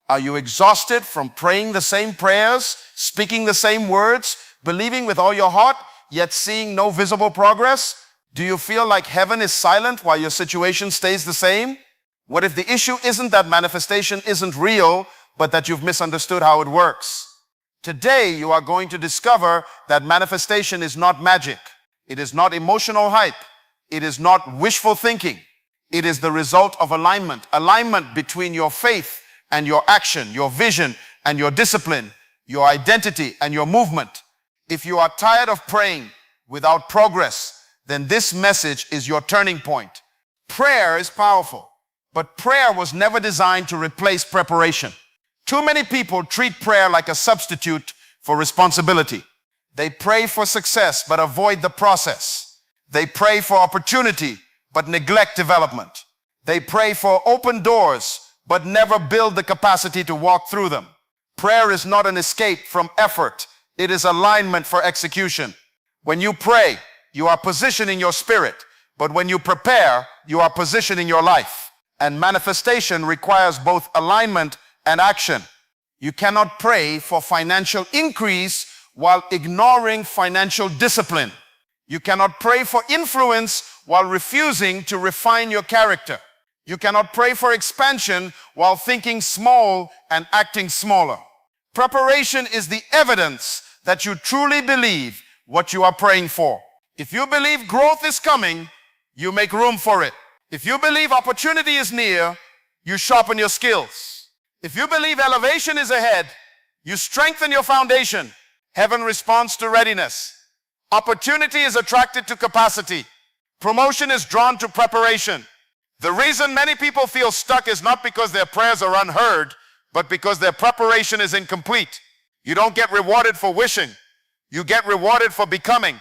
Are you exhausted from praying the same prayers, speaking the same words, believing with all your heart, yet seeing no visible progress? Do you feel like heaven is silent while your situation stays the same? What if the issue isn't that manifestation isn't real, but that you've misunderstood how it works? Today, you are going to discover that manifestation is not magic. It is not emotional hype. It is not wishful thinking. It is the result of alignment. Alignment between your faith and your action, your vision and your discipline, your identity and your movement. If you are tired of praying without progress, then this message is your turning point. Prayer is powerful, but prayer was never designed to replace preparation. Too many people treat prayer like a substitute for responsibility. They pray for success but avoid the process. They pray for opportunity but neglect development. They pray for open doors but never build the capacity to walk through them. Prayer is not an escape from effort. It is alignment for execution. When you pray, you are positioning your spirit, but when you prepare, you are positioning your life. And manifestation requires both alignment and action. You cannot pray for financial increase while ignoring financial discipline. You cannot pray for influence while refusing to refine your character. You cannot pray for expansion while thinking small and acting smaller. Preparation is the evidence that you truly believe what you are praying for. If you believe growth is coming, you make room for it. If you believe opportunity is near, you sharpen your skills. If you believe elevation is ahead, you strengthen your foundation. Heaven responds to readiness. Opportunity is attracted to capacity. Promotion is drawn to preparation. The reason many people feel stuck is not because their prayers are unheard, but because their preparation is incomplete. You don't get rewarded for wishing. You get rewarded for becoming.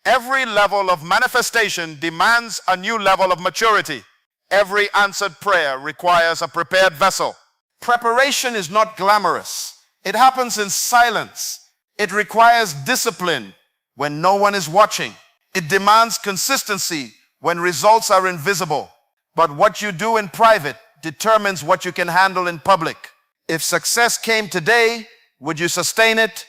Every level of manifestation demands a new level of maturity. Every answered prayer requires a prepared vessel. Preparation is not glamorous. It happens in silence. It requires discipline when no one is watching. It demands consistency when results are invisible. But what you do in private determines what you can handle in public. If success came today, would you sustain it?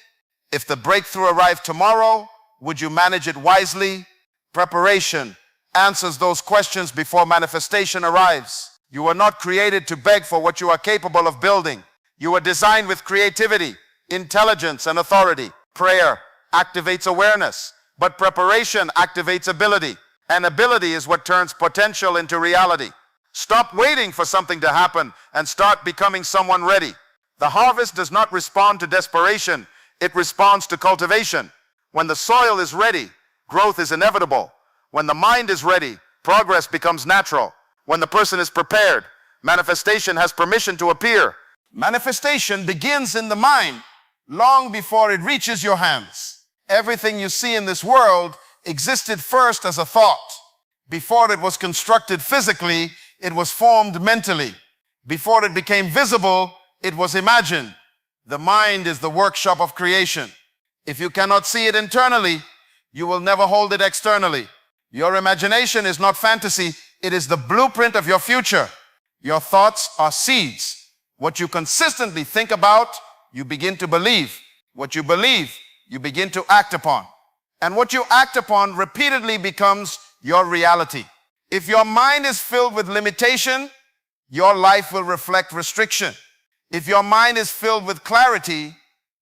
If the breakthrough arrived tomorrow, would you manage it wisely? Preparation answers those questions before manifestation arrives. You were not created to beg for what you are capable of building. You were designed with creativity, intelligence, and authority. Prayer activates awareness, but preparation activates ability. And ability is what turns potential into reality. Stop waiting for something to happen and start becoming someone ready. The harvest does not respond to desperation. It responds to cultivation. When the soil is ready, growth is inevitable. When the mind is ready, progress becomes natural. When the person is prepared, manifestation has permission to appear. Manifestation begins in the mind long before it reaches your hands. Everything you see in this world existed first as a thought. Before it was constructed physically, it was formed mentally. Before it became visible, it was imagined. The mind is the workshop of creation. If you cannot see it internally, you will never hold it externally. Your imagination is not fantasy. It is the blueprint of your future. Your thoughts are seeds. What you consistently think about, you begin to believe. What you believe, you begin to act upon. And what you act upon repeatedly becomes your reality. If your mind is filled with limitation, your life will reflect restriction. If your mind is filled with clarity,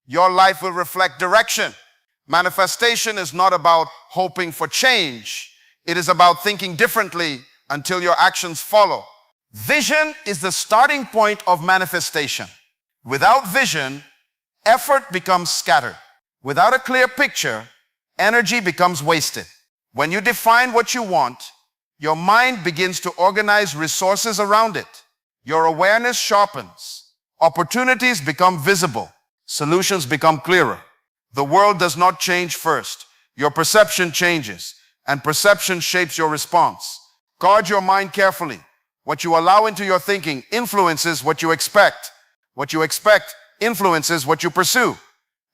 your life will reflect direction. Manifestation is not about hoping for change. It is about thinking differently until your actions follow. Vision is the starting point of manifestation. Without vision, effort becomes scattered. Without a clear picture, energy becomes wasted. When you define what you want, your mind begins to organize resources around it. Your awareness sharpens. Opportunities become visible. Solutions become clearer. The world does not change first. Your perception changes, and perception shapes your response. Guard your mind carefully. What you allow into your thinking influences what you expect. What you expect influences what you pursue.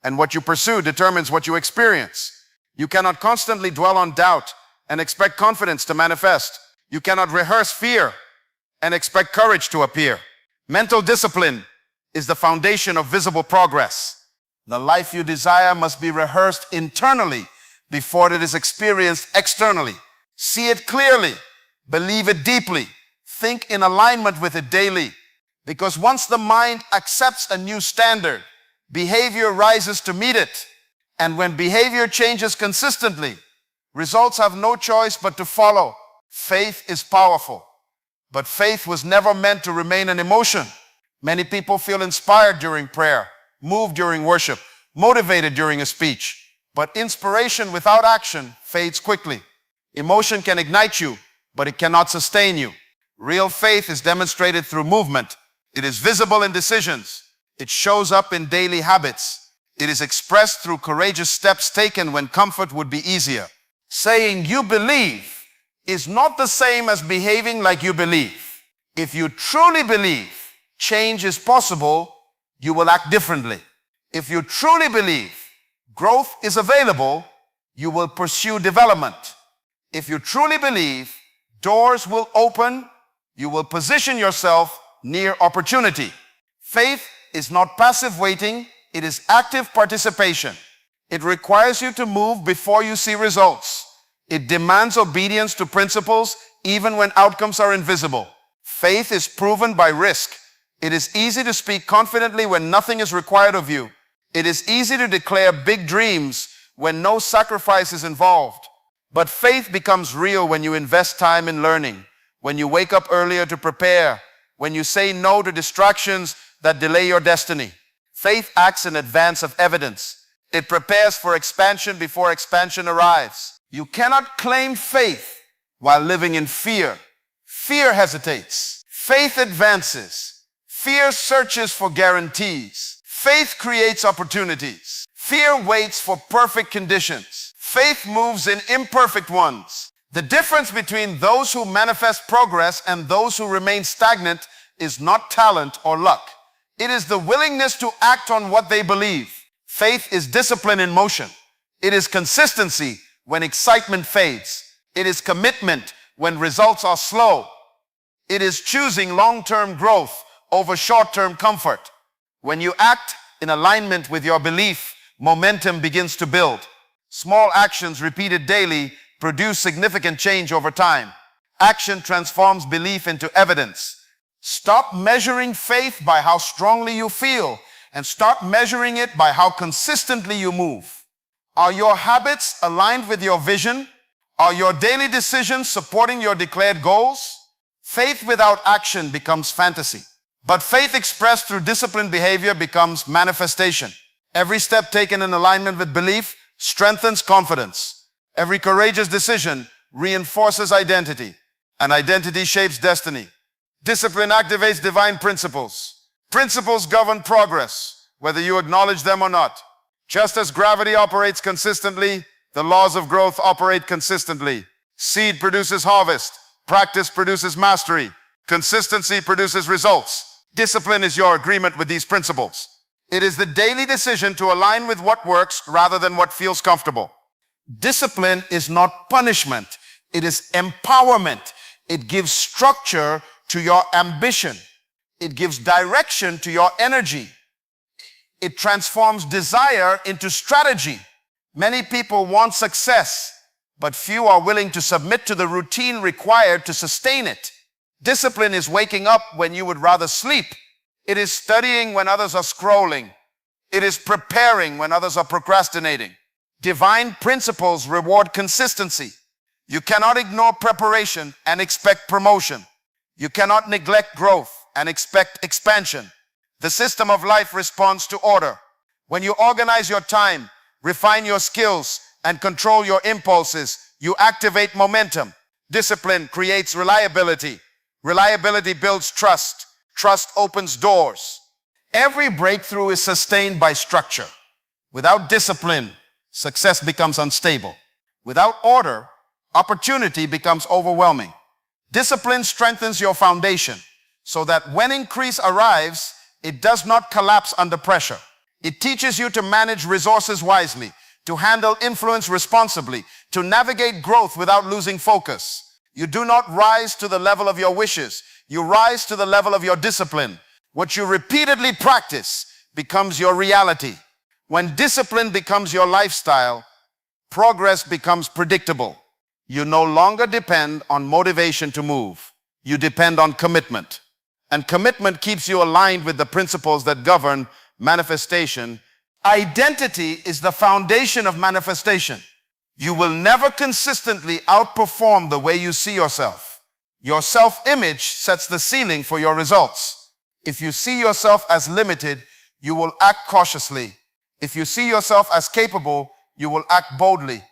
And what you pursue determines what you experience. You cannot constantly dwell on doubt and expect confidence to manifest. You cannot rehearse fear and expect courage to appear. Mental discipline is the foundation of visible progress. The life you desire must be rehearsed internally before it is experienced externally. See it clearly, believe it deeply, think in alignment with it daily. Because once the mind accepts a new standard, behavior rises to meet it. And when behavior changes consistently, results have no choice but to follow. Faith is powerful, but faith was never meant to remain an emotion. Many people feel inspired during prayer, moved during worship, motivated during a speech. But inspiration without action fades quickly. Emotion can ignite you, but it cannot sustain you. Real faith is demonstrated through movement. It is visible in decisions. It shows up in daily habits. It is expressed through courageous steps taken when comfort would be easier. Saying you believe is not the same as behaving like you believe. If you truly believe change is possible, you will act differently. If you truly believe growth is available, you will pursue development. If you truly believe doors will open, you will position yourself near opportunity. Faith is not passive waiting, it is active participation. It requires you to move before you see results. It demands obedience to principles even when outcomes are invisible. Faith is proven by risk. It is easy to speak confidently when nothing is required of you. It is easy to declare big dreams when no sacrifice is involved. But faith becomes real when you invest time in learning, when you wake up earlier to prepare, when you say no to distractions that delay your destiny. Faith acts in advance of evidence. It prepares for expansion before expansion arrives. You cannot claim faith while living in fear. Fear hesitates. Faith advances. Fear searches for guarantees. Faith creates opportunities. Fear waits for perfect conditions. Faith moves in imperfect ones. The difference between those who manifest progress and those who remain stagnant is not talent or luck. It is the willingness to act on what they believe. Faith is discipline in motion. It is consistency when excitement fades. It is commitment when results are slow. It is choosing long-term growth over short-term comfort. When you act in alignment with your belief, momentum begins to build. Small actions repeated daily produce significant change over time. Action transforms belief into evidence. Stop measuring faith by how strongly you feel and start measuring it by how consistently you move. Are your habits aligned with your vision? Are your daily decisions supporting your declared goals? Faith without action becomes fantasy, but faith expressed through disciplined behavior becomes manifestation. Every step taken in alignment with belief strengthens confidence. Every courageous decision reinforces identity, and identity shapes destiny. Discipline activates divine principles. Principles govern progress, whether you acknowledge them or not. Just as gravity operates consistently, the laws of growth operate consistently. Seed produces harvest. Practice produces mastery. Consistency produces results. Discipline is your agreement with these principles. It is the daily decision to align with what works rather than what feels comfortable. Discipline is not punishment. It is empowerment. It gives structure to your ambition. It gives direction to your energy. It transforms desire into strategy. Many people want success, but few are willing to submit to the routine required to sustain it. Discipline is waking up when you would rather sleep. It is studying when others are scrolling. It is preparing when others are procrastinating. Divine principles reward consistency. You cannot ignore preparation and expect promotion. You cannot neglect growth and expect expansion. The system of life responds to order. When you organize your time, refine your skills, and control your impulses, you activate momentum. Discipline creates reliability. Reliability builds trust. Trust opens doors. Every breakthrough is sustained by structure. Without discipline, success becomes unstable. Without order, opportunity becomes overwhelming. Discipline strengthens your foundation so that when increase arrives, it does not collapse under pressure. It teaches you to manage resources wisely, to handle influence responsibly, to navigate growth without losing focus. You do not rise to the level of your wishes. You rise to the level of your discipline. What you repeatedly practice becomes your reality. When discipline becomes your lifestyle, progress becomes predictable. You no longer depend on motivation to move. You depend on commitment. And commitment keeps you aligned with the principles that govern manifestation. Identity is the foundation of manifestation. You will never consistently outperform the way you see yourself. Your self-image sets the ceiling for your results. If you see yourself as limited, you will act cautiously. If you see yourself as capable, you will act boldly.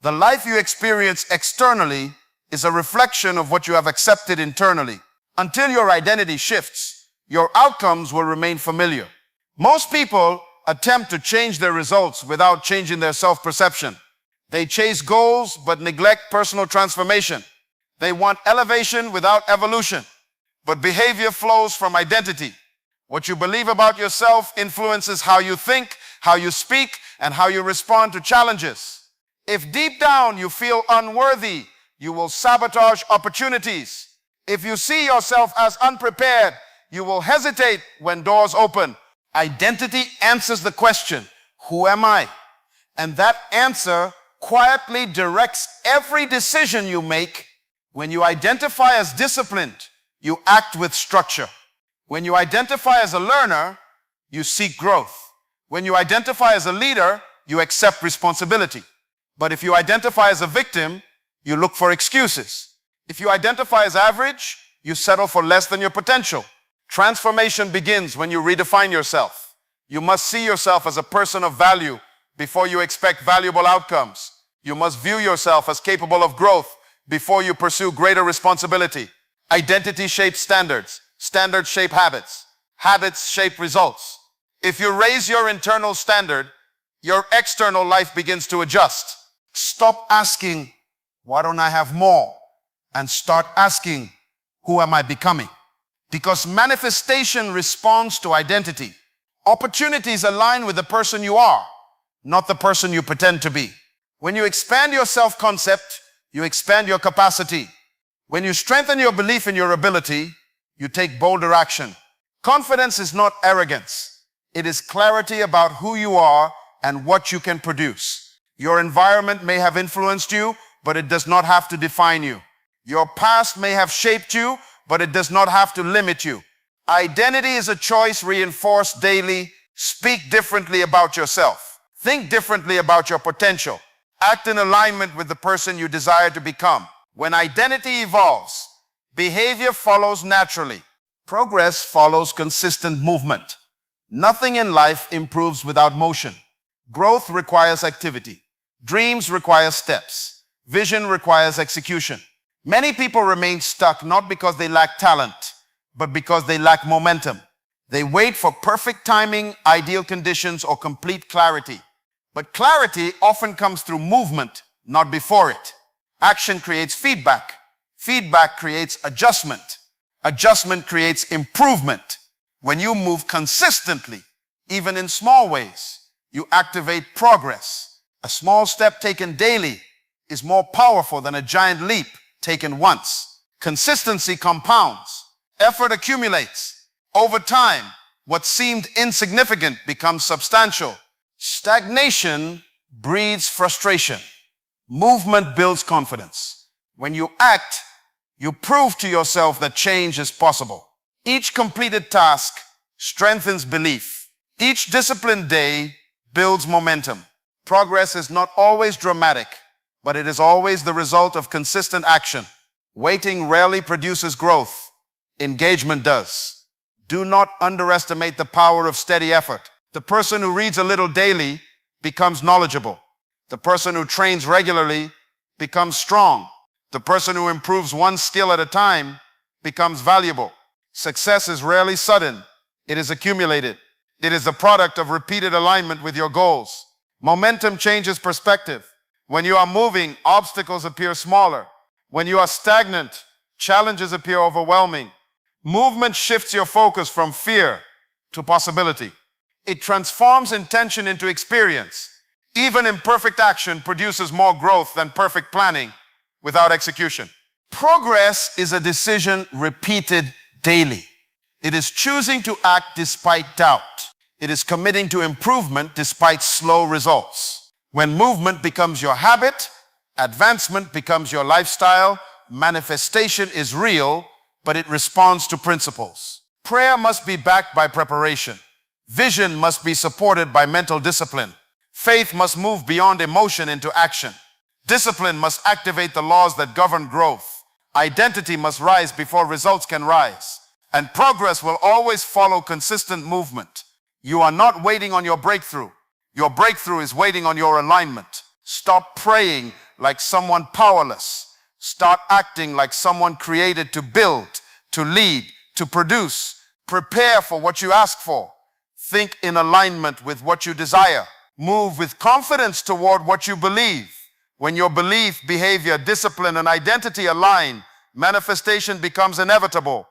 The life you experience externally is a reflection of what you have accepted internally. Until your identity shifts, your outcomes will remain familiar. Most people attempt to change their results without changing their self-perception. They chase goals but neglect personal transformation. They want elevation without evolution. But behavior flows from identity. What you believe about yourself influences how you think, how you speak, and how you respond to challenges. If deep down you feel unworthy, you will sabotage opportunities. If you see yourself as unprepared, you will hesitate when doors open. Identity answers the question, who am I? And that answer quietly directs every decision you make. When you identify as disciplined, you act with structure. When you identify as a learner, you seek growth. When you identify as a leader, you accept responsibility. But if you identify as a victim, you look for excuses. If you identify as average, you settle for less than your potential. Transformation begins when you redefine yourself. You must see yourself as a person of value before you expect valuable outcomes. You must view yourself as capable of growth before you pursue greater responsibility. Identity shapes standards. Standards shape habits. Habits shape results. If you raise your internal standard, your external life begins to adjust. Stop asking, why don't I have more? And start asking, who am I becoming? Because manifestation responds to identity. Opportunities align with the person you are, not the person you pretend to be. When you expand your self-concept, you expand your capacity. When you strengthen your belief in your ability, you take bolder action. Confidence is not arrogance. It is clarity about who you are and what you can produce. Your environment may have influenced you, but it does not have to define you. Your past may have shaped you, but it does not have to limit you. Identity is a choice reinforced daily. Speak differently about yourself. Think differently about your potential. Act in alignment with the person you desire to become. When identity evolves, behavior follows naturally. Progress follows consistent movement. Nothing in life improves without motion. Growth requires activity. Dreams require steps. Vision requires execution. Many people remain stuck not because they lack talent, but because they lack momentum. They wait for perfect timing, ideal conditions, or complete clarity. But clarity often comes through movement, not before it. Action creates feedback. Feedback creates adjustment. Adjustment creates improvement. When you move consistently, even in small ways, you activate progress. A small step taken daily is more powerful than a giant leap taken once. Consistency compounds. Effort accumulates. Over time, what seemed insignificant becomes substantial. Stagnation breeds frustration. Movement builds confidence. When you act, you prove to yourself that change is possible. Each completed task strengthens belief. Each disciplined day builds momentum. Progress is not always dramatic, but it is always the result of consistent action. Waiting rarely produces growth. Engagement does. Do not underestimate the power of steady effort. The person who reads a little daily becomes knowledgeable. The person who trains regularly becomes strong. The person who improves one skill at a time becomes valuable. Success is rarely sudden. It is accumulated. It is the product of repeated alignment with your goals. Momentum changes perspective. When you are moving, obstacles appear smaller. When you are stagnant, challenges appear overwhelming. Movement shifts your focus from fear to possibility. It transforms intention into experience. Even imperfect action produces more growth than perfect planning without execution. Progress is a decision repeated daily. It is choosing to act despite doubt. It is committing to improvement despite slow results. When movement becomes your habit, advancement becomes your lifestyle, manifestation is real, but it responds to principles. Prayer must be backed by preparation. Vision must be supported by mental discipline. Faith must move beyond emotion into action. Discipline must activate the laws that govern growth. Identity must rise before results can rise. And progress will always follow consistent movement. You are not waiting on your breakthrough. Your breakthrough is waiting on your alignment. Stop praying like someone powerless. Start acting like someone created to build, to lead, to produce. Prepare for what you ask for. Think in alignment with what you desire. Move with confidence toward what you believe. When your belief, behavior, discipline, and identity align, manifestation becomes inevitable.